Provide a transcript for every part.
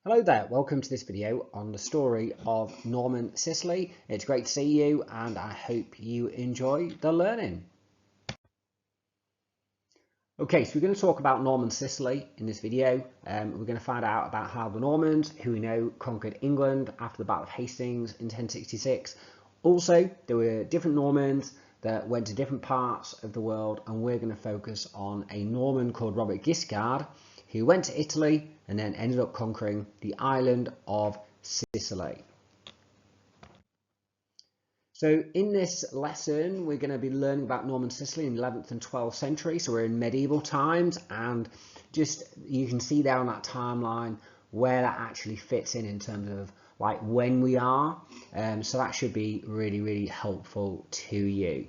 Hello there, welcome to this video on the story of Norman Sicily. It's great to see you and I hope you enjoy the learning. Okay, so we're going to talk about Norman Sicily in this video. We're going to find out about how the Normans, who we know conquered England after the Battle of Hastings in 1066. Also, there were different Normans that went to different parts of the world, and we're going to focus on a Norman called Robert Guiscard, who went to Italy and then ended up conquering the island of Sicily. So in this lesson, we're going to be learning about Norman Sicily in the 11th and 12th century. So we're in medieval times, and just you can see there on that timeline where that actually fits in terms of like when we are. So that should be really helpful to you.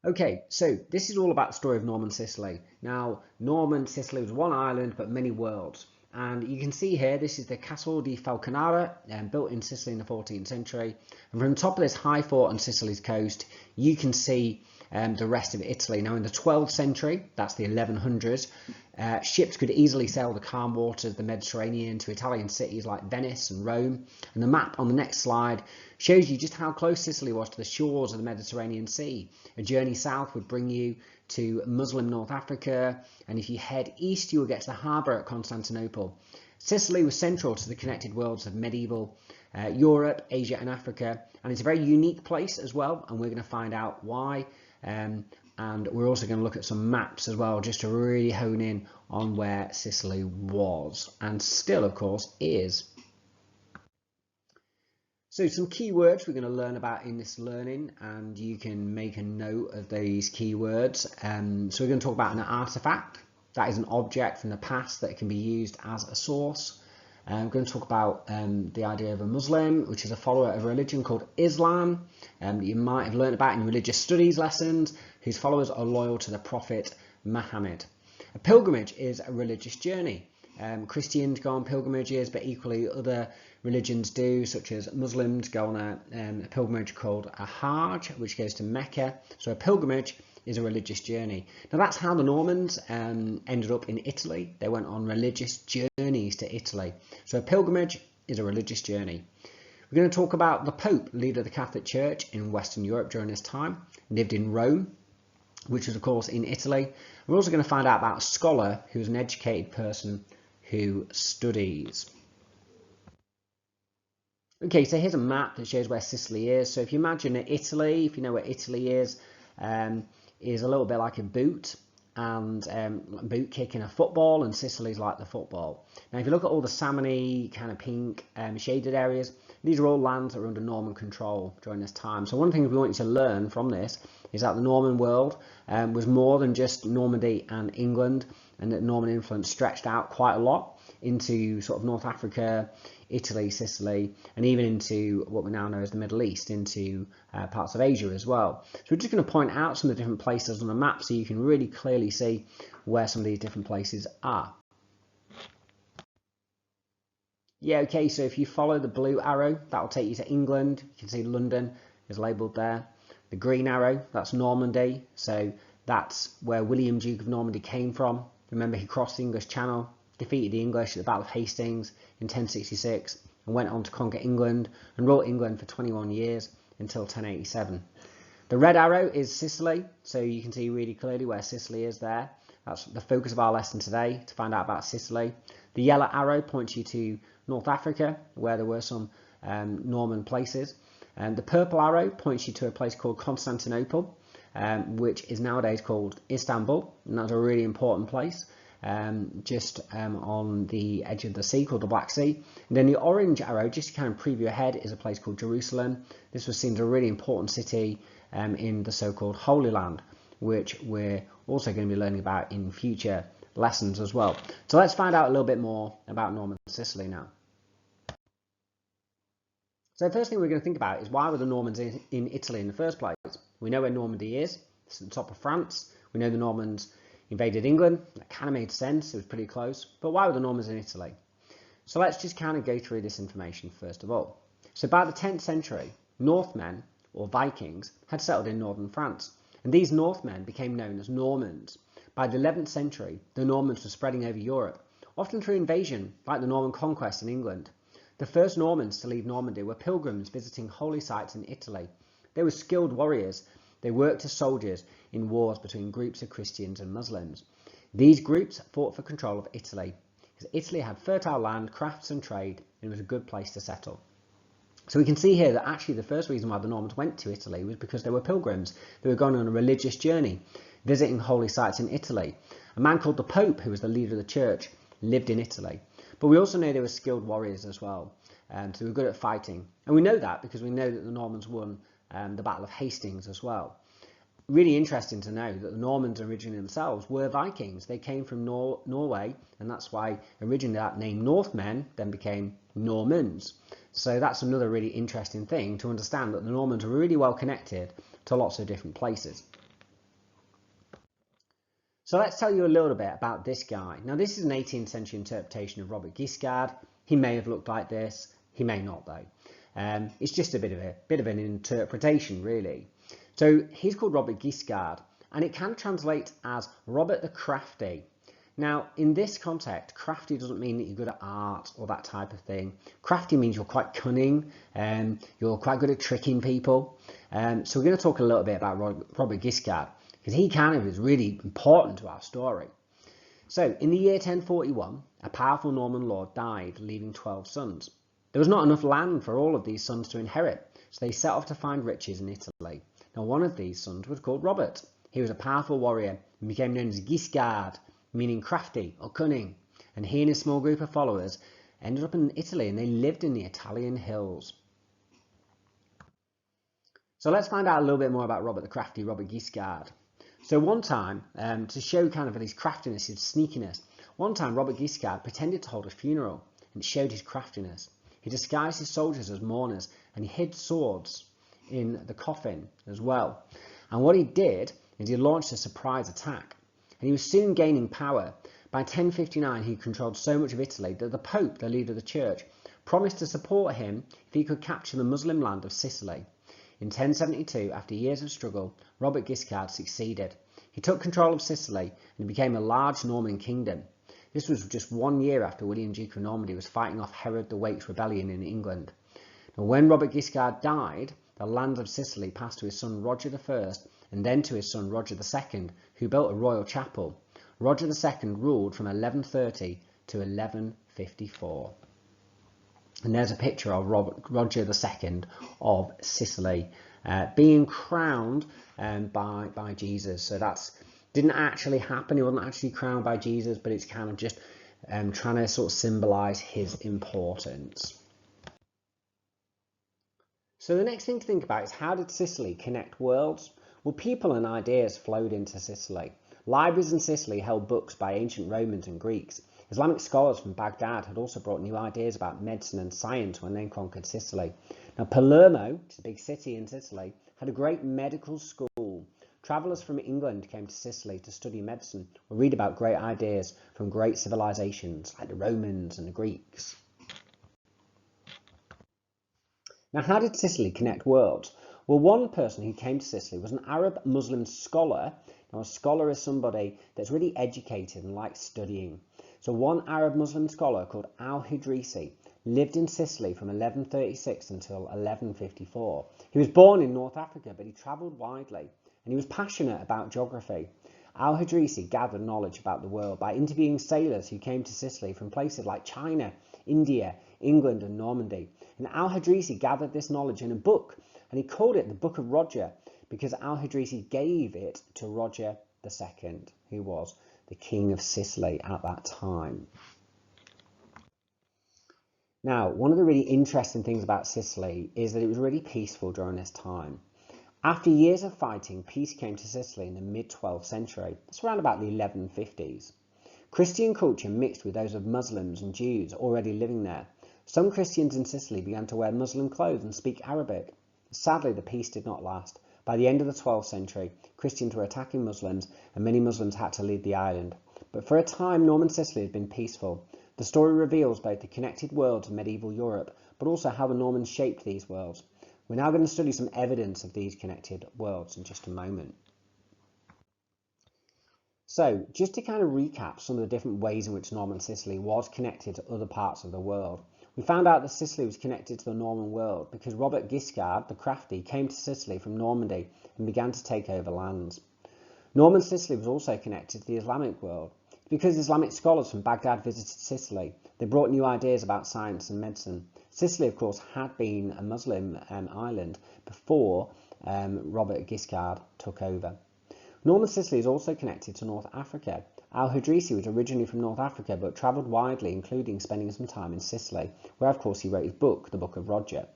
Okay, so this is all about the story of Norman Sicily. Now, Norman Sicily was one island, but many worlds. And you can see here, this is the Castle di Falconara, built in Sicily in the 14th century. And from the top of this high fort on Sicily's coast, you can see the rest of Italy. Now, in the 12th century, that's the 1100s, ships could easily sail the calm waters of the Mediterranean to Italian cities like Venice and Rome. And the map on the next slide shows you just how close Sicily was to the shores of the Mediterranean Sea. A journey south would bring you to Muslim North Africa, and if you head east, you will get to the harbour at Constantinople. Sicily was central to the connected worlds of medieval Europe, Asia and Africa, and it's a very unique place as well, and we're going to find out why. And we're also going to look at some maps as well, just to really hone in on where Sicily was, and still, of course, is. So some key words we're going to learn about in this learning, and you can make a note of these keywords. So we're going to talk about an artifact. That is an object from the past that can be used as a source. We're going to talk about the idea of a Muslim, which is a follower of a religion called Islam, that you might have learned about in religious studies lessons, whose followers are loyal to the Prophet Muhammad. A pilgrimage is a religious journey. Christians go on pilgrimages, but equally other religions do, such as Muslims go on a pilgrimage called a Hajj, which goes to Mecca. So a pilgrimage is a religious journey. Now that's how the Normans ended up in Italy. They went on religious journeys to Italy. So a pilgrimage is a religious journey. We're going to talk about the Pope, leader of the Catholic Church in Western Europe during this time, lived in Rome, which was of course in Italy. We're also going to find out about a scholar who is an educated person who studies. Okay, so here's a map that shows where Sicily is. So if you imagine that Italy, if you know where Italy is a little bit like a boot, and a boot kicking a football, and Sicily's like the football. Now, if you look at all the salmony, kind of pink shaded areas, these are all lands that were under Norman control during this time. So one thing we want you to learn from this is that the Norman world was more than just Normandy and England, and that Norman influence stretched out quite a lot into sort of North Africa, Italy, Sicily, and even into what we now know as the Middle East, into parts of Asia as well. So we're just going to point out some of the different places on the map so you can really clearly see where some of these different places are. Yeah, okay, so if you follow the blue arrow, that will take you to England. You can see London is labelled there. The green arrow, that's Normandy, so that's where William, Duke of Normandy came from. Remember, he crossed the English Channel, defeated the English at the Battle of Hastings in 1066, and went on to conquer England and rule England for 21 years until 1087. The red arrow is Sicily, so you can see really clearly where Sicily is there. That's the focus of our lesson today, to find out about Sicily. The yellow arrow points you to North Africa, where there were some Norman places. And the purple arrow points you to a place called Constantinople, which is nowadays called Istanbul, and that's a really important place. Just on the edge of the sea called the Black Sea. And then the orange arrow, just to kind of preview ahead, is a place called Jerusalem. This was seen as a really important city in the so-called Holy Land, which we're also going to be learning about in future lessons as well. So let's find out a little bit more about Norman Sicily now. So the first thing we're going to think about is, why were the Normans in Italy in the first place? We know where Normandy is. It's at the top of France. We know the Normans invaded England. That kind of made sense. It was pretty close. But why were the Normans in Italy? So let's just kind of go through this information first of all. So by the 10th century, Northmen, or Vikings, had settled in northern France. And these Northmen became known as Normans. By the 11th century, the Normans were spreading over Europe. often through invasion, like the Norman conquest in England. The first Normans to leave Normandy were pilgrims visiting holy sites in Italy. They were skilled warriors. They worked as soldiers in wars between groups of Christians and Muslims. These groups fought for control of Italy, because Italy had fertile land, crafts and trade, and it was a good place to settle. So we can see here that actually the first reason why the Normans went to Italy was because they were pilgrims. They were going on a religious journey, visiting holy sites in Italy. A man called the Pope, who was the leader of the church, lived in Italy. But we also know they were skilled warriors as well, so they were good at fighting. And we know that because we know that the Normans won the Battle of Hastings as well. Really interesting to know that the Normans originally themselves were Vikings. They came from Norway, and that's why originally that name Northmen then became Normans. So that's another really interesting thing to understand, that the Normans were really well connected to lots of different places. So let's tell you a little bit about this guy. Now this is an 18th century interpretation of Robert Guiscard. He may have looked like this, he may not though. It's just a bit of an interpretation really. So he's called Robert Guiscard, and it can translate as Robert the Crafty. Now, in this context, crafty doesn't mean that you're good at art or that type of thing. Crafty means you're quite cunning, and you're quite good at tricking people. So we're going to talk a little bit about Robert Guiscard, because he kind of is really important to our story. So, in the year 1041, a powerful Norman lord died, leaving 12 sons. There was not enough land for all of these sons to inherit, so they set off to find riches in Italy. Now, one of these sons was called Robert. He was a powerful warrior and became known as Guiscard, meaning crafty or cunning. And he and his small group of followers ended up in Italy, and they lived in the Italian hills. So let's find out a little bit more about Robert the Crafty, Robert Guiscard. So one time, to show kind of his craftiness, his sneakiness, one time Robert Guiscard pretended to hold a funeral and showed his craftiness. He disguised his soldiers as mourners, and he hid swords in the coffin as well. And what he did is he launched a surprise attack, and he was soon gaining power. By 1059 he controlled so much of Italy that the Pope, the leader of the church, promised to support him if he could capture the Muslim land of Sicily. In 1072, after years of struggle, Robert Guiscard succeeded. He took control of Sicily and became a large Norman kingdom. This was just 1 year after William Duke of Normandy was fighting off Herod the Wake's rebellion in England. Now, when Robert Guiscard died, the land of Sicily passed to his son Roger I and then to his son Roger II, who built a royal chapel. Roger II ruled from 1130 to 1154. And there's a picture of Roger II of Sicily being crowned by Jesus. So that's didn't actually happen. He wasn't actually crowned by Jesus, but it's kind of just trying to sort of symbolize his importance. So the next thing to think about is, how did Sicily connect worlds? Well, people and ideas flowed into Sicily. Libraries in Sicily held books by ancient Romans and Greeks. Islamic scholars from Baghdad had also brought new ideas about medicine and science when they conquered Sicily. Now, Palermo, which is a big city in Sicily, had a great medical school. Travellers from England came to Sicily to study medicine or read about great ideas from great civilizations like the Romans and the Greeks. Now, how did Sicily connect worlds? Well, one person who came to Sicily was an Arab Muslim scholar. Now, a scholar is somebody that's really educated and likes studying. So one Arab Muslim scholar called Al-Idrisi lived in Sicily from 1136 until 1154. He was born in North Africa, but he travelled widely, and he was passionate about geography. Al-Idrisi gathered knowledge about the world by interviewing sailors who came to Sicily from places like China, India, England and Normandy. And Al-Idrisi gathered this knowledge in a book, and he called it the Book of Roger, because Al-Idrisi gave it to Roger II, who was the king of Sicily at that time. Now, one of the really interesting things about Sicily is that it was really peaceful during this time. After years of fighting, peace came to Sicily in the mid-12th century. It's around about the 1150s. Christian culture mixed with those of Muslims and Jews already living there. Some Christians in Sicily began to wear Muslim clothes and speak Arabic. Sadly, the peace did not last. By the end of the 12th century, Christians were attacking Muslims, and many Muslims had to leave the island. But for a time, Norman Sicily had been peaceful. The story reveals both the connected worlds of medieval Europe, but also how the Normans shaped these worlds. We're now going to study some evidence of these connected worlds in just a moment. So just to kind of recap some of the different ways in which Norman Sicily was connected to other parts of the world. We found out that Sicily was connected to the Norman world because Robert Guiscard, the crafty, came to Sicily from Normandy and began to take over lands. Norman Sicily was also connected to the Islamic world. Because Islamic scholars from Baghdad visited Sicily, they brought new ideas about science and medicine. Sicily, of course, had been a Muslim island before Robert Guiscard took over. Norman Sicily is also connected to North Africa. Al-Idrisi was originally from North Africa but travelled widely, including spending some time in Sicily, where of course he wrote his book, the Book of Roger.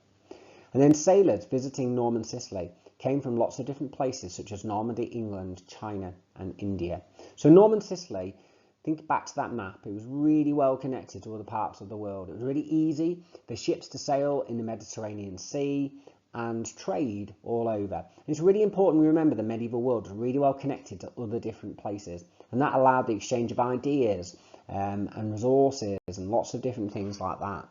And then sailors visiting Norman Sicily came from lots of different places such as Normandy, England, China and India. So Norman Sicily, think back to that map, it was really well connected to other parts of the world. It was really easy for ships to sail in the Mediterranean Sea and trade all over. And it's really important we remember the medieval world was really well connected to other different places, and that allowed the exchange of ideas and resources and lots of different things like that.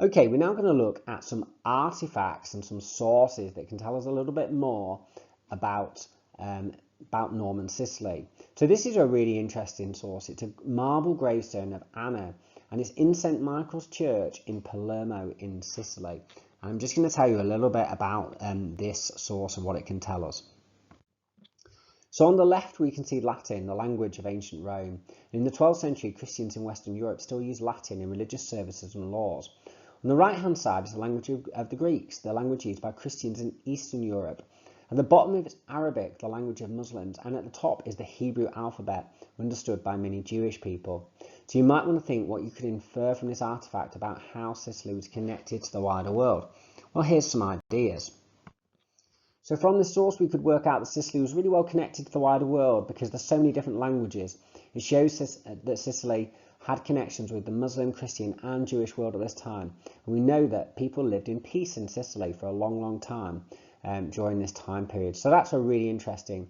Okay, we're now going to look at some artifacts and some sources that can tell us a little bit more about Norman Sicily. So this is a really interesting source. It's a marble gravestone of Anna, and it's in St. Michael's Church in Palermo in Sicily. And I'm just going to tell you a little bit about this source and what it can tell us. So on the left we can see Latin, the language of ancient Rome. In the 12th century, Christians in Western Europe still used Latin in religious services and laws. On the right hand side is the language of the Greeks, the language used by Christians in Eastern Europe. At the bottom is Arabic, the language of Muslims, and at the top is the Hebrew alphabet, understood by many Jewish people. So you might want to think what you could infer from this artifact about how Sicily was connected to the wider world. Well, here's some ideas. So from this source we could work out that Sicily was really well connected to the wider world because there's so many different languages. It shows that Sicily had connections with the Muslim, Christian and Jewish world at this time. And we know that people lived in peace in Sicily for a long time during this time period. So that's a really interesting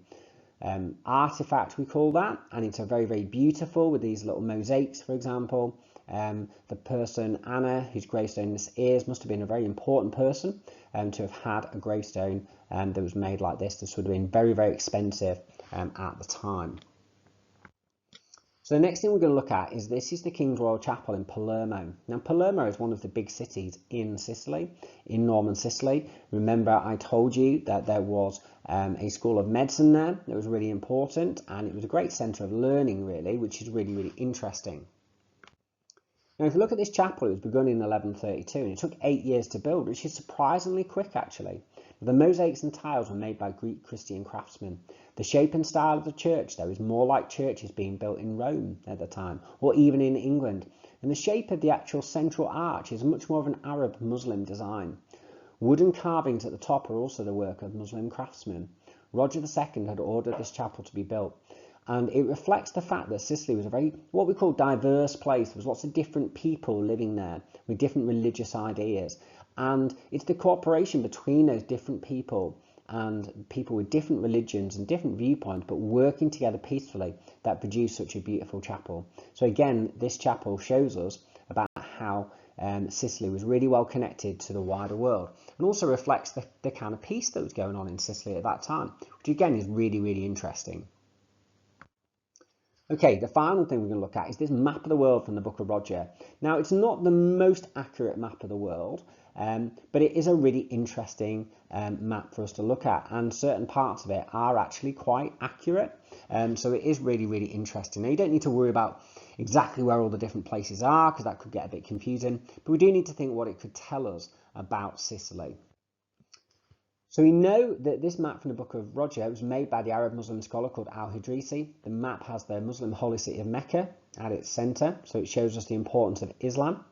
artifact, we call that, and it's a very beautiful with these little mosaics, for example. The person Anna, whose gravestone this is, must have been a very important person to have had a gravestone that was made like this. This would have been very expensive at the time. So the next thing we're going to look at is this is the King's Royal Chapel in Palermo. Now Palermo is one of the big cities in Sicily, in Norman Sicily. Remember I told you that there was a school of medicine there that was really important, and it was a great centre of learning really, which is really interesting. Now if you look at this chapel, it was begun in 1132 and it took 8 years to build, which is surprisingly quick actually. The mosaics and tiles were made by Greek Christian craftsmen. The shape and style of the church though is more like churches being built in Rome at the time, or even in England. And the shape of the actual central arch is much more of an Arab Muslim design. Wooden carvings at the top are also the work of Muslim craftsmen. Roger II had ordered this chapel to be built, and it reflects the fact that Sicily was a very, what we call, diverse place. There was lots of different people living there with different religious ideas, and it's the cooperation between those different people and people with different religions and different viewpoints but working together peacefully that produced such a beautiful chapel. So again, this chapel shows us about how Sicily was really well connected to the wider world, and also reflects the kind of peace that was going on in Sicily at that time, which again is really interesting. Okay, the final thing we're going to look at is this map of the world from the Book of Roger. Now, it's not the most accurate map of the world, but it is a really interesting map for us to look at, and certain parts of it are actually quite accurate. So it is really interesting. Now, you don't need to worry about exactly where all the different places are, because that could get a bit confusing, but we do need to think what it could tell us about Sicily. So we know that this map from the Book of Roger was made by the Arab Muslim scholar called Al-Idrisi. The map has the Muslim holy city of Mecca at its centre, so it shows us the importance of Islam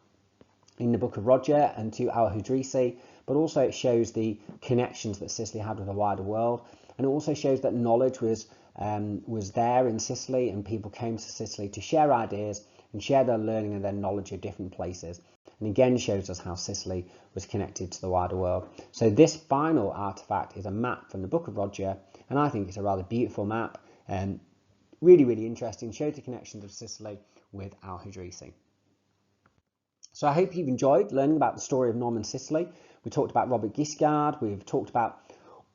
in the Book of Roger and to Al-Idrisi, but also it shows the connections that Sicily had with the wider world, and it also shows that knowledge was there in Sicily, and people came to Sicily to share ideas and share their learning and their knowledge of different places. And again shows us how Sicily was connected to the wider world. So this final artifact is a map from the Book of Roger, and I think it's a rather beautiful map, and really interesting, shows the connections of Sicily with Al-Idrisi. So I hope you've enjoyed learning about the story of Norman Sicily. We talked about Robert Guiscard, we've talked about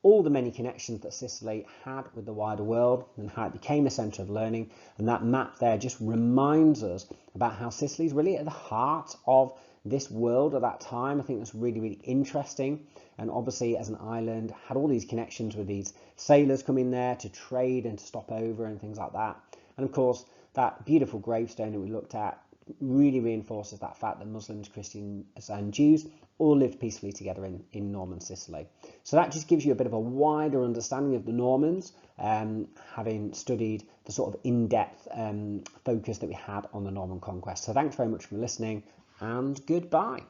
all the many connections that Sicily had with the wider world and how it became a centre of learning. And that map there just reminds us about how Sicily is really at the heart of this world at that time. I think that's really, really interesting. And obviously, as an island, had all these connections with these sailors coming there to trade and to stop over and things like that. And of course, that beautiful gravestone that we looked at really reinforces that fact that Muslims, Christians and Jews all lived peacefully together in Norman Sicily. So that just gives you a bit of a wider understanding of the Normans, having studied the sort of in-depth focus that we had on the Norman conquest. So thanks very much for listening, and goodbye.